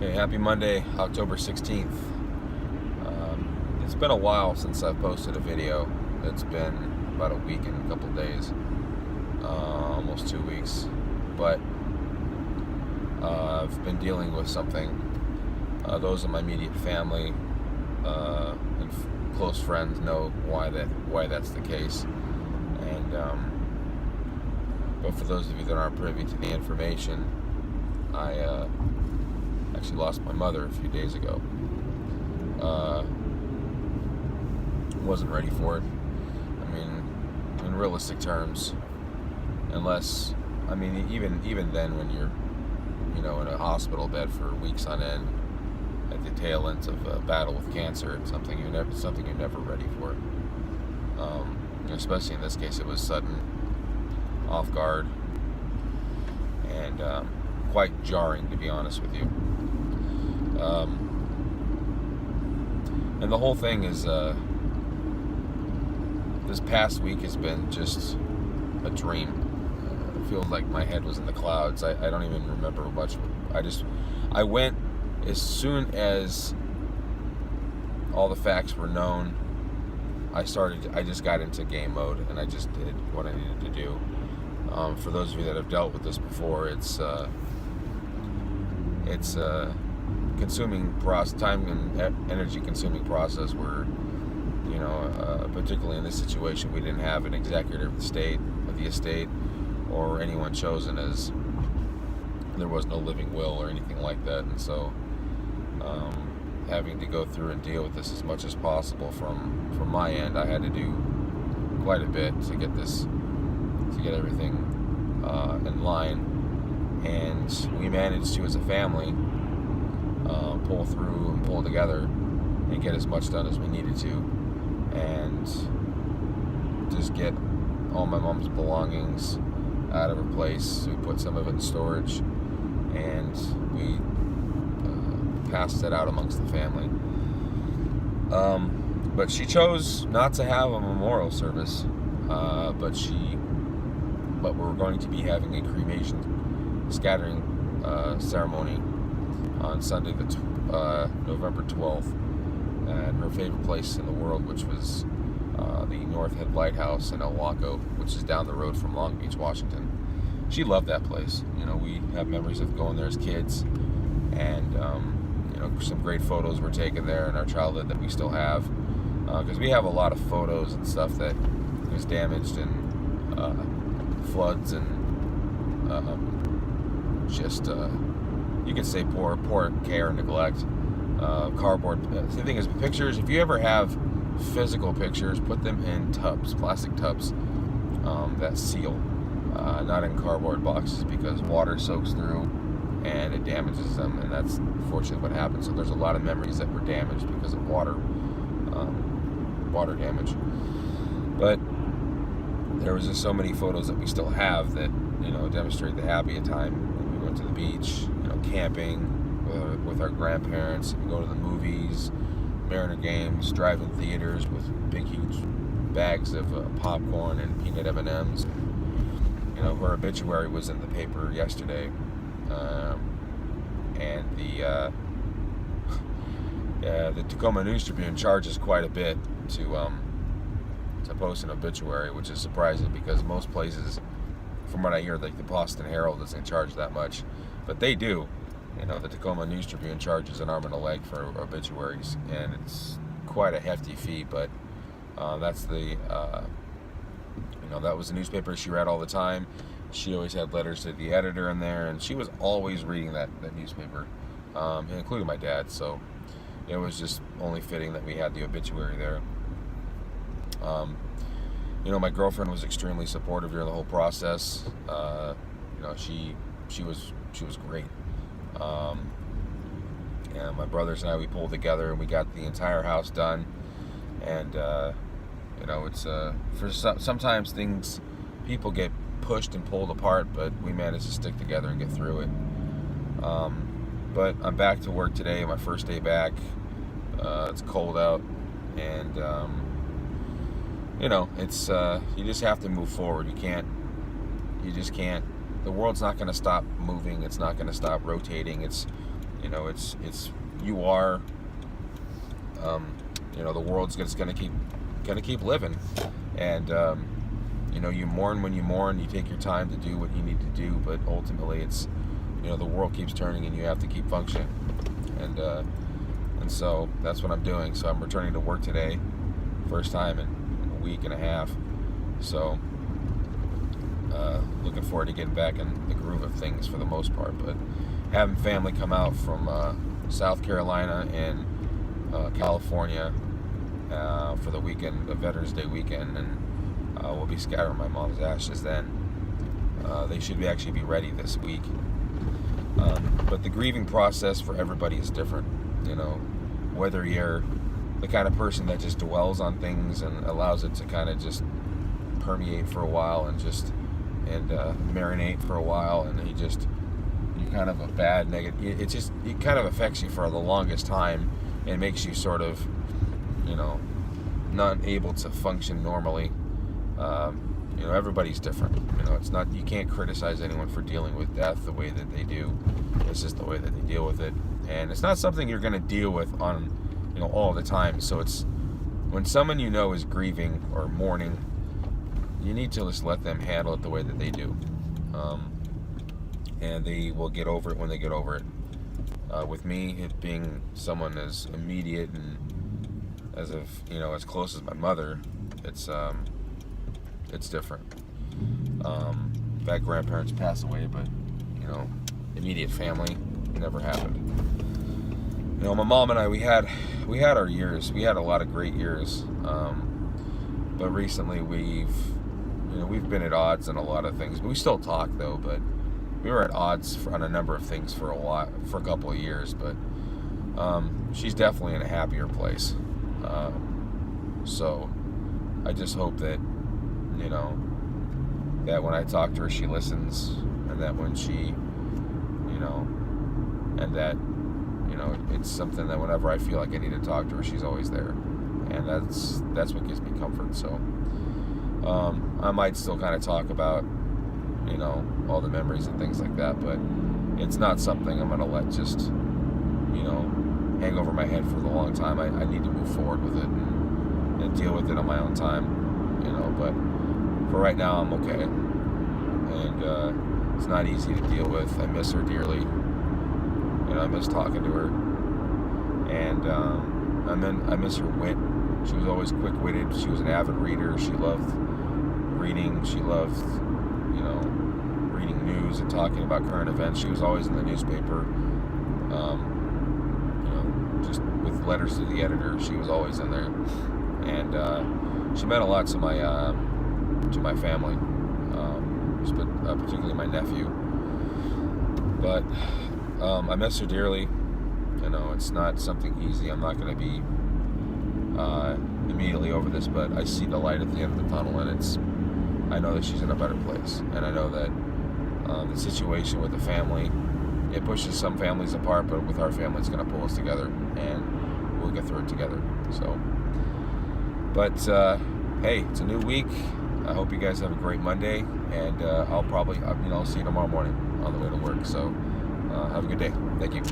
Hey, happy Monday, October 16th. It's been a while since I've posted a video. It's been about a week and a couple days, almost 2 weeks. But I've been dealing with something. Those in my immediate family and close friends know why that's the case. And but for those of you that aren't privy to the information, I actually lost my mother a few days ago. Wasn't ready for it. I mean, in realistic terms, unless, I mean, even then, when you're, in a hospital bed for weeks on end, at the tail ends of a battle with cancer, it's something you're never ready for. Especially in this case, it was sudden, off guard, and quite jarring, to be honest with you. And the whole thing is, this past week has been just a dream. It feels like my head was in the clouds. I don't even remember much. I went as soon as all the facts were known. I just got into game mode, and I just did what I needed to do. For those of you that have dealt with this before, it's consuming time and energy consuming process where, particularly in this situation, we didn't have an executor of the estate, or anyone chosen, as there was no living will or anything like that. And so having to go through and deal with this as much as possible from my end, I had to do quite a bit to get everything in line. And we managed to, as a family, pull through and pull together and get as much done as we needed to, and just get all my mom's belongings out of her place. We put some of it in storage, and we passed it out amongst the family. But she chose not to have a memorial service, but we're going to be having a cremation scattering ceremony on Sunday, November 12th, at her favorite place in the world, which was the North Head Lighthouse in El Waco, which is down the road from Long Beach, Washington. She loved that place. We have memories of going there as kids, and some great photos were taken there in our childhood that we still have, because we have a lot of photos and stuff that was damaged in floods and you could say poor care and neglect. Cardboard. The thing is, pictures, if you ever have physical pictures, put them in tubs, plastic tubs that seal, not in cardboard boxes, because water soaks through and it damages them, and that's unfortunately what happens. So there's a lot of memories that were damaged because of water damage. But there was just so many photos that we still have that demonstrate the happy time when we went to the beach, camping with our grandparents. We go to the movies, Mariner games, drive-in theaters with big, huge bags of popcorn and peanut M&Ms. Her obituary was in the paper yesterday, and the Tacoma News Tribune charges quite a bit to post an obituary, which is surprising because most places, from what I hear, like the Boston Herald doesn't charge that much, but they do. The Tacoma News Tribune charges an arm and a leg for obituaries, and it's quite a hefty fee. But that's that was the newspaper she read all the time. She always had letters to the editor in there, and she was always reading that newspaper, including my dad. So it was just only fitting that we had the obituary there. My girlfriend was extremely supportive during the whole process. She was great. And my brothers and I, we pulled together and we got the entire house done. And it's sometimes people get pushed and pulled apart, but we managed to stick together and get through it. But I'm back to work today, my first day back. It's cold out, and it's you just have to move forward. You just can't. The world's not going to stop moving. It's not going to stop rotating. It's You know, it's you are. You know, the world's just gonna keep living, and you know, you mourn when you mourn. You take your time to do what you need to do, but ultimately, it's, you know, the world keeps turning, and you have to keep functioning, and so that's what I'm doing. So I'm returning to work today, first time in a week and a half. So looking forward to getting back in the groove of things for the most part, but having family come out from South Carolina and California for the weekend, the Veterans Day weekend, and we'll be scattering my mom's ashes then. They should actually be ready this week. But the grieving process for everybody is different. You know, whether you're the kind of person that just dwells on things and allows it to kind of just permeate for a while and marinate for a while, and you kind of a bad negative. It kind of affects you for the longest time and makes you sort of, you know, not able to function normally. You know, everybody's different. You know, it's not, you can't criticize anyone for dealing with death the way that they do. It's just the way that they deal with it, and it's not something you're going to deal with on, you know, all the time. So it's when someone you know is grieving or mourning, you need to just let them handle it the way that they do, and they will get over it when they get over it. With me, it being someone as immediate and as close as my mother, it's different. I've had grandparents pass away, but, you know, immediate family never happened. You know, my mom and I, we had our years. We had a lot of great years, but recently we've been at odds on a lot of things. We still talk though, but we were at odds on a number of things for a couple of years. But she's definitely in a happier place. So I just hope that, you know, that when I talk to her, she listens, and that when she, you know, and that, you know, it's something that whenever I feel like I need to talk to her, she's always there, and that's what gives me comfort. So I might still kind of talk about, you know, all the memories and things like that, but it's not something I'm gonna let just, you know, hang over my head for the long time. I need to move forward with it and deal with it on my own time, you know. But for right now, I'm okay, and it's not easy to deal with. I miss her dearly, and I miss talking to her, and I miss her wit. She was always quick-witted. She was an avid reader. She loved reading. She loved, you know, reading news and talking about current events. She was always in the newspaper, you know, just with letters to the editor. She was always in there, and she meant a lot to my family, particularly my nephew. But I miss her dearly. You know, it's not something easy. I'm not going to be immediately over this, but I see the light at the end of the tunnel, and I know that she's in a better place, and I know that the situation with the family, it pushes some families apart, but with our family, it's going to pull us together, and we'll get through it together. So, but hey, it's a new week. I hope you guys have a great Monday, and I'll see you tomorrow morning on the way to work. So have a good day. Thank you.